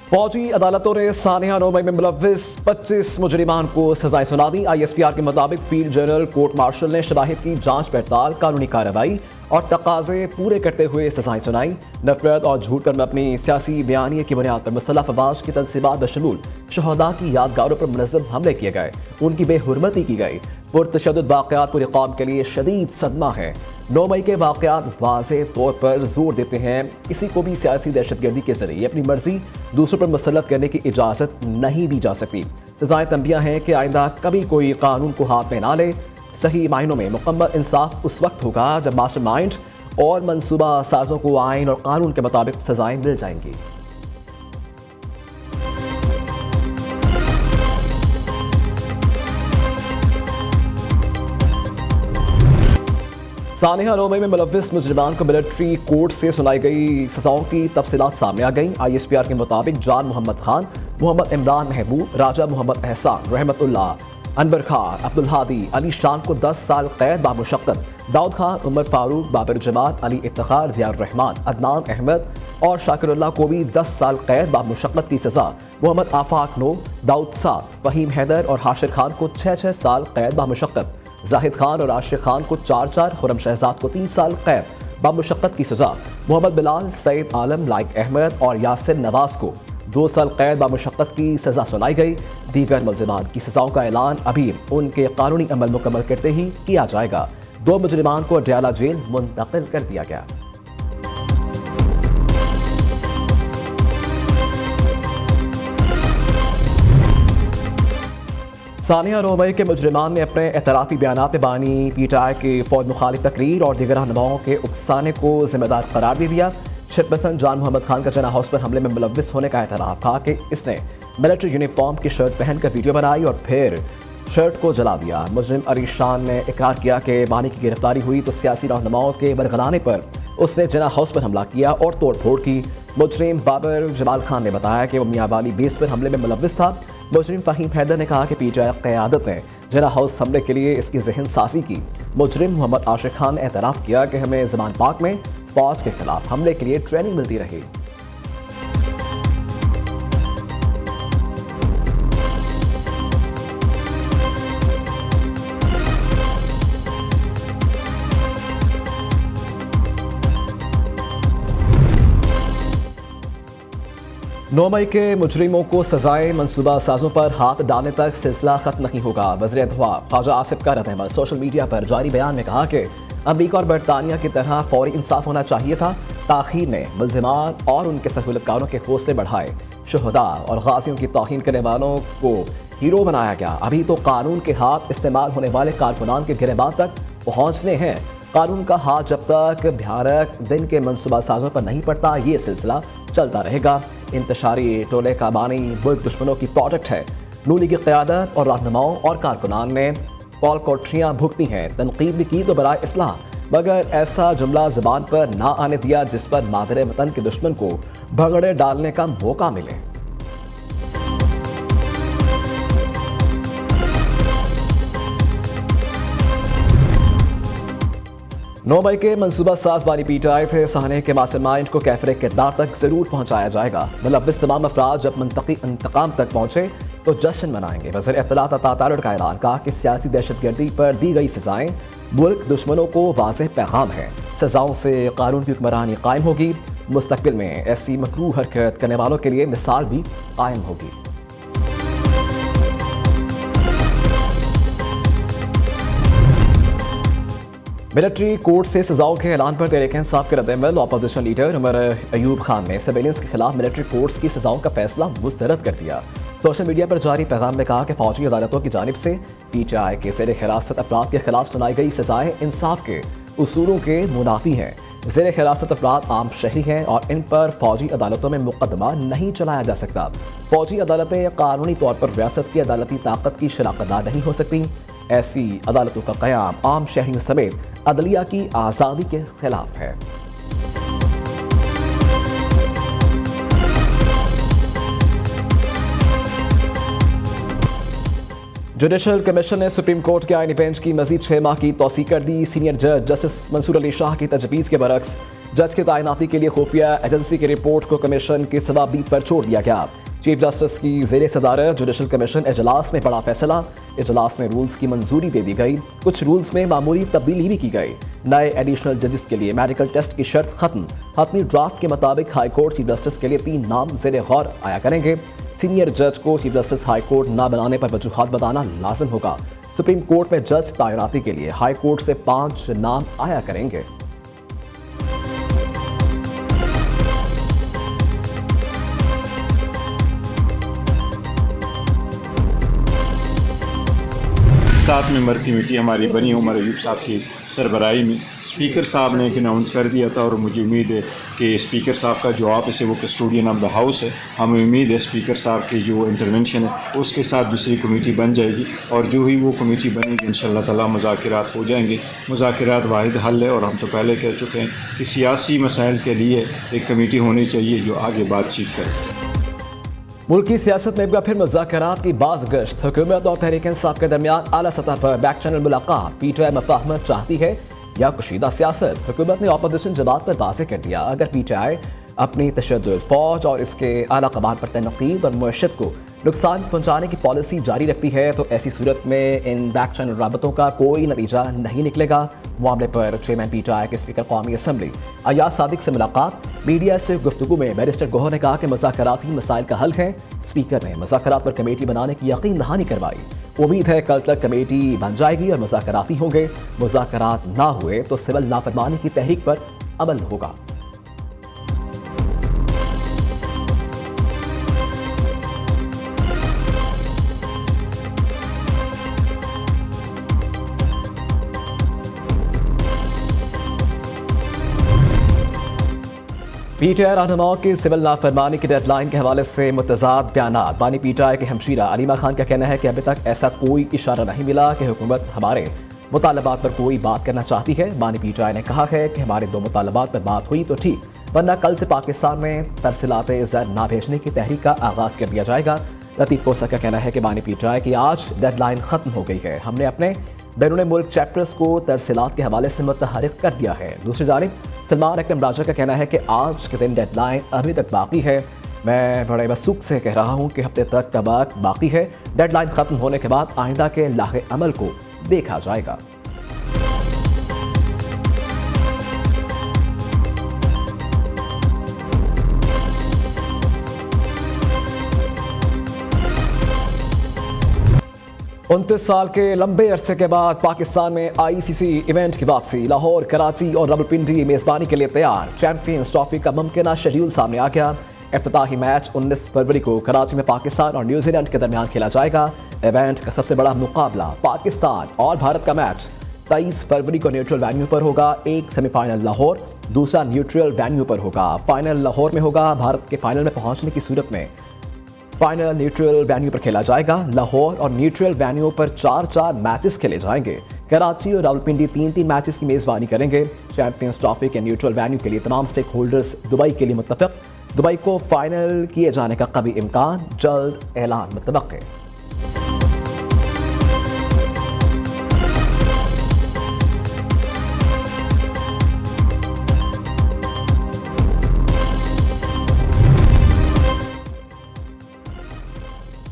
फौजी अदालतों ने सानिया नोमई में मुलव्विस 25 मुजरिमान को सजाएं सुना दी। ISPR के मुताबिक फील्ड जनरल कोर्ट मार्शल ने शवाहिद की जांच पड़ताल, कानूनी कार्रवाई और तकाजे पूरे करते हुए सजाएं सुनाई। नफरत और झूठ पर अपनी सियासी बयानिए की बुनियाद पर मुसल्लह अफवाज की तनसीबात बशमूल शहदा की यादगारों पर मुनज़्ज़म हमले किए गए, उनकी बेहुरमती की गई। पुरतशद्दुद वाक़यात पूरी कौम के लिए शदीद सदमा है। 9 मई के वाक़यात वाज़े तौर पर जोर देते हैं किसी को भी सियासी दहशतगर्दी के जरिए अपनी मर्जी दूसरों पर मुसल्लत करने की इजाज़त नहीं दी जा सकती। सजाएं तंबिया हैं कि आइंदा कभी कोई कानून को हाथ में ना ले। सही मायनों में मुकम्मल इंसाफ उस वक्त होगा जब मास्टरमाइंड और मनसूबा साजों को आइन और कानून के मुताबिक सजाएं मिल जाएंगी। सानिया नोमई में मुलव्विस मुजरिमान को मिलिट्री कोर्ट से सुनाई गई सजाओं की तफसीलात सामने आ गई। ISPR के मुताबिक जान मोहम्मद खान, मोहम्मद इमरान महबूब, राजा मोहम्मद एहसान, रहमतुल्लाह, अनवर खान, अब्दुल हादी, अली शान को 10 साल कैद बामुशक्कत, दाऊद खान, उमर फारूक, बाबर जमात, अली इफ्तिखार, जियाउर रहमान, अदनान अहमद और शाकिरुल्लाह को भी 10 साल कैद बामुशक्कत की सजा। मोहम्मद आफाक नो, दाऊद साद, फहीम हैदर और हाशिर खान को 6-6 साल कैद बामुशक्कत, जाहिद खान और आशिक खान को 4-4, खुरम शहजाद को 3 साल कैद बामुशक्कत की सजा। मोहम्मद बिलाल, सईद आलम, लाइक अहमद और यासिर नवाज को 2 साल कैद बामुशक्कत की सजा सुनाई गई। दीगर मुल्ज़िमान की सजाओं का ऐलान अभी उनके कानूनी अमल मुकम्मल करते ही किया जाएगा। 2 मुजरिमान को अडयाला जेल मुंतकिल कर दिया गया। सानिया नोमई के मुजरिमान ने अपने एतराफ़ी बयानात में बानी PTI के फौज मुखालिफ तकरीर और दीगर रहनुमाओं के उकसाने को जिम्मेदार करार दे दिया। शरपसंद जान मोहम्मद खान का जना हाउस पर हमले में मुलव्विस होने का एतराफ़ था कि इसने मिलिट्री यूनिफॉर्म की शर्ट पहनकर वीडियो बनाई और फिर शर्ट को जला दिया। मुजरिम अली शान ने इकरार किया कि बानी की गिरफ्तारी हुई तो सियासी रहनुमाओं के बरगलाने पर उसने जना हाउस पर हमला किया और तोड़ फोड़ की। मुजरिम बाबर जमाल खान ने बताया कि वो मियाँ वाली बेस पर हमले में मुलव्विस था। मुजरिम फहीम हैदर ने कहा कि PTI क़यादत ने जना हाउस हमले के लिए इसकी जहन साजी की। मुजरिम मोहम्मद आशिक खान ने एतराफ़ किया कि हमें ज़मान पाक में फौज के खिलाफ हमले के लिए ट्रेनिंग मिलती रही। नोमई के मुजरिमों को सजाए मनसूबा साजों पर हाथ डालने तक सिलसिला खत्म नहीं होगा। वज़ीर दफ़ा ख्वाजा आसिफ का रद्द-ए-अमल सोशल मीडिया पर जारी बयान में कहा कि अमरीका और बरतानिया की तरह फौरी इंसाफ होना चाहिए था। ताख़ीर ने मुल्ज़िमान और उनके सहूलतकारों के हौसले बढ़ाए। शुहदा और गाज़ियों की तौहीन करने वालों को हीरो बनाया गया। अभी तो कानून के हाथ इस्तेमाल होने वाले कारकुनान के गिरेबान तक पहुँचने हैं। कानून का हाथ जब तक भयानक दिन के मनसूबा साजों पर नहीं पड़ता, ये सिलसिला चलता रहेगा। इंतशारी टोले का बानी मुल्क दुश्मनों की प्रोडक्ट है। नून लीग की क़यादत और रहनुमाओं और कारकुनान ने पॉल कोठरियाँ भुगती हैं। तनकीद भी की तो बराए इस्लाह, मगर ऐसा जुमला ज़बान पर ना आने दिया जिस पर मादरे वतन के दुश्मन को भगड़े डालने का मौका मिले। 9 मई के मनसूबा साज बानी PTI थे। साने के मास्टरमाइंड को कैफरे किरदार तक जरूर पहुंचाया जाएगा। मुलव्विस तमाम अफराद जब मुंतकी इंतकाम तक पहुंचे तो जश्न मनाएंगे। वज़ीर इत्तलात अता तारड़ का ऐलान, कहा कि सियासी दहशतगर्दी पर दी गई सजाएं मुल्क दुश्मनों को वाज़ेह पैगाम है। सजाओं से कानून की हुक्मरानी कायम होगी। मुस्तकबिल में ऐसी मकरूह हरकत करने वालों के लिए मिसाल भी कायम होगी। मिलिट्री कोर्ट से सजाओं के ऐलान पर तहरीक इंसाफ के रद्द-ए-अमल अपोजिशन लीडर उमर अयूब खान ने सर्वेलेंस के खिलाफ मिलिट्री कोर्ट्स की सजाओं का फैसला मुस्तरद कर दिया। सोशल मीडिया पर जारी पैगाम में कहा कि फौजी अदालतों की जानिब से PTI के ज़ेर हिरासत अफराद के खिलाफ सुनाई गई सजाएं इंसाफ के उसूलों के मुनाफी हैं। ज़ेर हिरासत अफराद आम शहरी हैं और इन पर फौजी अदालतों में मुकदमा नहीं चलाया जा सकता। फौजी अदालतें कानूनी तौर पर रियासत की अदालती ताकत की शराकतदार नहीं हो सकती। ऐसी अदालतों का क़याम आम शहरियों समेत अदलिया की आज़ादी के खिलाफ है। जुडिशल कमीशन ने सुप्रीम कोर्ट के आईनी बेंच की मजीद 6 माह की तौसीक कर दी। सीनियर जज जस्टिस मंसूर अली शाह की तजवीज़ के बरक्स जज की तैनाती के लिए खुफिया एजेंसी की रिपोर्ट को कमीशन की सवाबदीद पर छोड़ दिया गया। चीफ जस्टिस की ज़ेरे सदारत जुडिशल कमीशन इजलास में बड़ा फैसला। इजलास में रूल्स की मंजूरी दे दी गई। कुछ रूल्स में मामूली तब्दीली भी की गई। नए एडिशनल जजेस के लिए मेडिकल टेस्ट की शर्त खत्म। हतमी ड्राफ्ट के मुताबिक हाई कोर्ट चीफ जस्टिस के लिए 3 नाम ज़ेरे गौर आया करेंगे। सीनियर जज को चीफ जस्टिस हाई कोर्ट न बनाने पर वजूहात बताना लाजिम होगा। सुप्रीम कोर्ट में जज तैनाती के लिए हाई कोर्ट से 5 नाम आया करेंगे। सात मेंबर कमेटी हमारी बनी उमर अयूब साहब की सरबराही में स्पीकर साहब ने एक अनाउंस कर दिया था और मुझे उम्मीद है कि स्पीकर साहब का जो ऑफिस है वो कस्टोडियन ऑफ द हाउस है। हमें उम्मीद है स्पीकर साहब की जो इंटरवेंशन है उसके साथ दूसरी कमेटी बन जाएगी और जो ही वो कमेटी बनेगी इंशाअल्लाह ताला मुज़ाकरात हो जाएंगे। मुज़ाकरात वाहिद हल है और हम तो पहले कह चुके हैं कि सियासी मसाइल के लिए एक कमेटी होनी चाहिए जो आगे बातचीत करे। मुल्की सियासत में एक बार फिर मुज़ाकरात की बाज़गश्त। हुकूमत और तहरीक इंसाफ के दरमियान आला सतह पर बैक चैनल मुलाकात। पीटीआई मफाहमत चाहती है या कुशीदा सियासत। हुकूमत ने अपोजिशन जमात पर वाज़ेह कर दिया, अगर पीटीआई अपनी तशद्दुद फ़ौज और इसके आला कमान पर तनक़ीद और मुअश्शत को नुकसान पहुँचाने की पॉलिसी जारी रखती है तो ऐसी सूरत में इन बैक चैनल राबतों का कोई नतीजा नहीं निकलेगा। मामले पर चेयरमैन पीटीआई के स्पीकर कौमी असम्बली अयाज सादिक से मुलाकात। मीडिया से गुफ्तगू में बैरिस्टर गोहर ने कहा कि मुज़ाकराती मसाइल का हल है। स्पीकर ने मुज़ाकरात पर कमेटी बनाने की यकीन दहानी करवाई। उम्मीद है कल तक कमेटी बन जाएगी और मुज़ाकराती होंगे। मुज़ाकरात ना हुए तो सिविल नाफरमानी की तहरीक पर अमल होगा। पीटीआई रहनुमाओं की सिविल नाफरमानी की डेडलाइन के हवाले से मुतज़ाद बयानात। बानी पीटीआई के हमशीरा अलीमा खान का कहना है कि अभी तक ऐसा कोई इशारा नहीं मिला कि हुकूमत हमारे मुतालबात पर कोई बात करना चाहती है। बानी पीटीआई ने कहा है कि हमारे 2 मुतालबात पर बात हुई तो ठीक, वरना कल से पाकिस्तान में तरसीलात ज़र ना भेजने की तहरीक का आगाज़ कर दिया जाएगा। लतीफ़ कोसा का कहना है कि बानी पीटीआई की आज डेडलाइन ख़त्म हो गई है। हमने अपने बैरून मुल्क चैप्टर्स को तरसीलात के हवाले से मुतहरिक कर दिया है। दूसरी जानिब सलमान अकरम राजा का कहना है कि आज के दिन डेडलाइन अभी तक बाकी है। मैं बड़े वसूख से कह रहा हूँ कि हफ्ते तक का वक्त बाकी है। डेडलाइन ख़त्म होने के बाद आइंदा के लाहे अमल को देखा जाएगा। उनतीस साल के लंबे अरसे के बाद पाकिस्तान में आईसीसी इवेंट की वापसी। लाहौर, कराची और रावलपिंडी मेज़बानी के लिए तैयार। चैंपियंस ट्रॉफी का मुमकिन शेड्यूल सामने आ गया। इफ्तिताही मैच 19 फरवरी को कराची में पाकिस्तान और न्यूजीलैंड के दरमियान खेला जाएगा। इवेंट का सबसे बड़ा मुकाबला पाकिस्तान और भारत का मैच 23 फरवरी को न्यूट्रल वेन्यू पर होगा। एक सेमीफाइनल लाहौर, दूसरा न्यूट्रल वेन्यू पर होगा। फाइनल लाहौर में होगा। भारत के फाइनल में पहुंचने की सूरत में फाइनल न्यूट्रल वेन्यू पर खेला जाएगा। लाहौर और न्यूट्रल वेन्यू पर 4-4 मैचेस खेले जाएंगे। कराची और रावलपिंडी 3-3 मैचेस की मेज़बानी करेंगे। चैंपियंस ट्रॉफी के न्यूट्रल वेन्यू के लिए तमाम स्टेक होल्डर्स दुबई के लिए मुत्तफिक। दुबई को फाइनल किए जाने का कभी इम्कान, जल्द ऐलान मुतवक्के।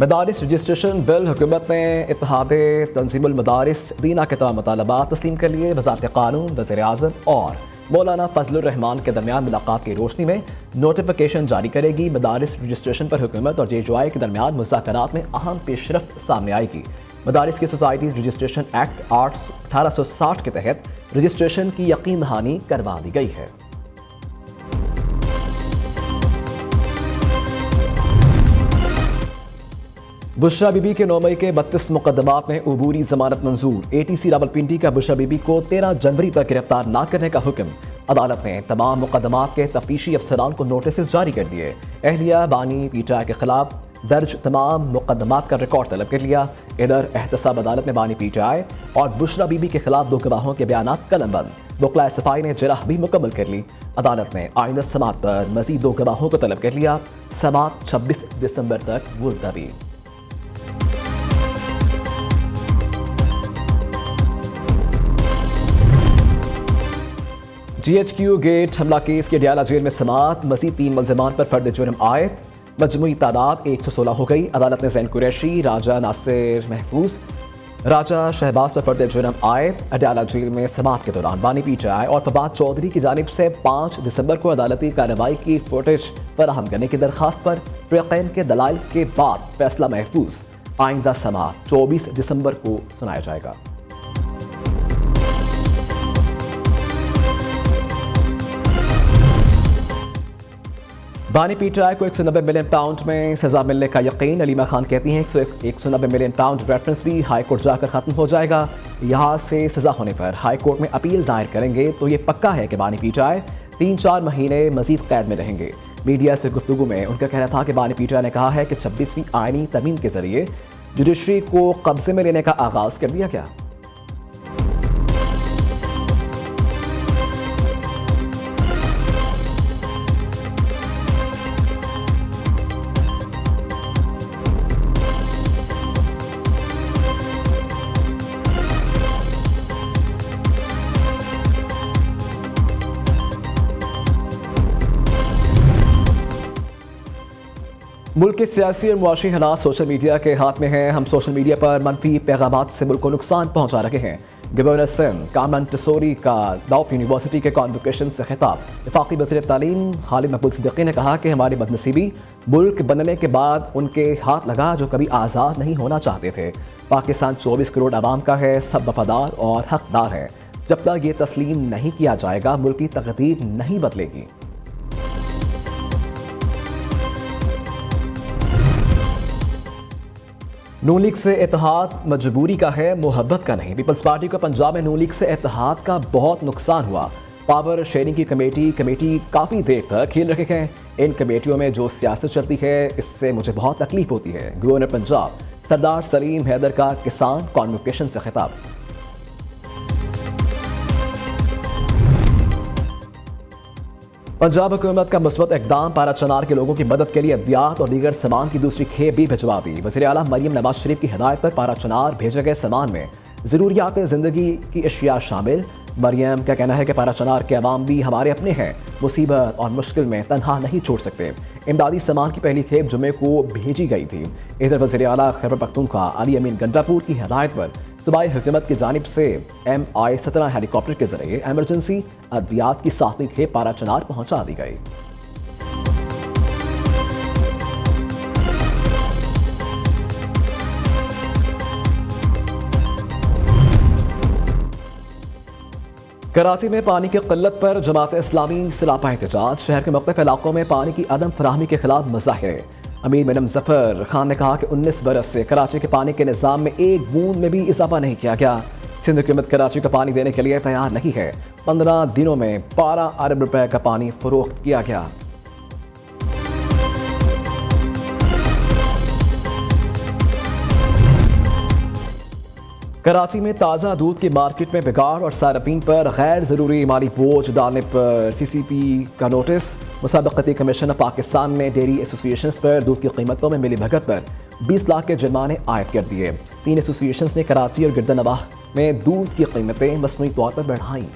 मदारिस रजिस्ट्रेशन बिल। हुकूमत ने इत्तेहाद तंजीमुल मदारिस दीना के तमाम मुतालबात तस्लीम कर लिए। वज़ारत क़ानून, वज़ीर आज़म और मौलाना फजलुर रहमान के दरमियान मुलाकात की रोशनी में नोटिफिकेशन जारी करेगी। मदारिस रजिस्ट्रेशन पर हुकूमत और JJY के दरमियान मुज़ाकरात में अहम पेशरफ्त सामने आएगी। मदारिस की सोसाइटीज़ रजिस्ट्रेशन एक्ट 1860 के तहत रजिस्ट्रेशन की यकीन दहानी करवा दी गई है। बुशरा बीबी के 9 मई के 32 मुकदमात में अबूरी जमानत मंजूर। ATC रावलपिंडी का बुशरा बीबी को 13 जनवरी तक गिरफ्तार न करने का हुक्म। अदालत ने तमाम मुकदमात के तफ्तीशी अफसरान को नोटिस जारी कर दिए। अहलिया बानी पीटीआई के खिलाफ दर्ज तमाम मुकदमात का रिकॉर्ड तलब कर लिया। इधर एहतसाब अदालत में बानी पीटीआई और बुशरा बीबी के खिलाफ 2 गवाहों के बयान कलमबंद। वकला सफाई ने जराह भी मुकम्मल कर ली। अदालत ने आइंदा समात पर मजीद 2 गवाहों को तलब कर लिया। समात 26 दिसंबर तक मुलतवी। THQ गेट हमला केस के डयाला जेल में समाअत, मजीद 3 मुल्ज़िमान पर फर्द जुर्म आयद, मजमूई तादाद 116 हो गई। अदालत ने ज़ैन कुरैशी, राजा नासिर महफूज, राजा शहबाज पर फर्द जुर्म आयद। अडयाला जेल में समाअत के दौरान बानी PTI और फवाद चौधरी की जानिब से 5 दिसंबर को अदालती कार्रवाई की फुटेज फराहम करने की दरखास्त पर फ़रीक़ैन के दलाइल के बाद फैसला महफूज। आइंदा समाअत 24 दिसंबर को सुनाया जाएगा। बानी PTI को 190 मिलियन पाउंड में सजा मिलने का यकीन। अलीमा खान कहती हैं 190 मिलियन पाउंड रेफरेंस भी हाई कोर्ट जाकर खत्म हो जाएगा। यहाँ से सजा होने पर हाई कोर्ट में अपील दायर करेंगे तो ये पक्का है कि बानी PTI 3-4 महीने मजीद कैद में रहेंगे। मीडिया से गुफ्तगू में उनका कहना था कि बानी PTI ने कहा है कि 26वीं आईनी तरमीम के जरिए जुडिशरी को कब्जे में लेने का आगाज कर दिया गया। मुल्क के सियासी और मुआशी हालात सोशल मीडिया के हाथ में हैं। हम सोशल मीडिया पर मनफी पैगामात से मुल्क को नुकसान पहुंचा रहे हैं। गवर्नर सिंध कामरान टसोरी का डाउफ यूनिवर्सिटी के कॉन्वोकेशन से खिताब। वफाकी वज़ीर तालीम खालिद मकबूल सिद्दीकी ने कहा कि हमारी बदनसीबी मुल्क बनने के बाद उनके हाथ लगा जो कभी आज़ाद नहीं होना चाहते थे। पाकिस्तान 24 करोड़ आवाम का है, सब वफादार और हकदार है। जब तक ये तस्लीम नहीं किया जाएगा मुल्क की तकदीर नहीं बदलेगी। नून लीग से इत्तेहाद मजबूरी का है, मोहब्बत का नहीं। पीपल्स पार्टी को पंजाब में नून लीग से इत्तेहाद का बहुत नुकसान हुआ। पावर शेयरिंग की कमेटी काफ़ी देर तक खेल रखे हैं। इन कमेटियों में जो सियासत चलती है इससे मुझे बहुत तकलीफ होती है। गवर्नर पंजाब सरदार सलीम हैदर का किसान कॉन्वोकेशन से खिताब। पंजाब हुकूमत का मुस्बत इकदाम, पारा चनार के लोगों की मदद के लिए अद्वियात और दीगर सामान की दूसरी खेप भी भिजवा दी। वज़ीर आला मरियम नवाज शरीफ की हिदायत पर पारा चनार भेजे गए सामान में ज़रूरियात ज़िंदगी की अशिया शामिल। मरियम का कहना है कि पारा चनार के अवाम भी हमारे अपने हैं, मुसीबत और मुश्किल में तनहा नहीं छोड़ सकते। इमदादी सामान की पहली खेप जुमे को भेजी गई थी। इधर वज़ीर आला खैबर पख्तूनख्वा अली अमीन गंडापुर की हिदायत पर सूबाई हुकूमत की जानिब से MI-17 हेलीकॉप्टर के जरिए एमरजेंसी अद्वियात की सातवीं खेप पारा चनार पहुंचा दी गई। कराची में पानी की किल्लत पर जमात इस्लामी सरापा एहतजाज। शहर के मुख्तलिफ इलाकों में पानी की अदम फराहमी के खिलाफ मुजाहिरे। अमीर मैडम जफर खान ने कहा कि 19 बरस से कराची के पानी के निज़ाम में एक बूंद में भी इजाफा नहीं किया गया। सिंध हुकूमत कराची को पानी देने के लिए तैयार नहीं है। 15 दिनों में 12 अरब रुपए का पानी फरोख्त किया गया। कराची में ताज़ा दूध की मार्केट में बिगाड़ और सार्फिन पर गैर ज़रूरी माली बोझ डालने पर CCP का नोटिस। मुसाबकती कमीशन ऑफ पाकिस्तान ने डेयरी एसोसिएशन पर दूध की कीमतों में मिली भगत पर 20 लाख के जुर्माने आयद कर दिए। 3 एसोसिएशन ने कराची और गिरदनवाह में दूध की कीमतें मसनूई तौर पर बढ़ाईं।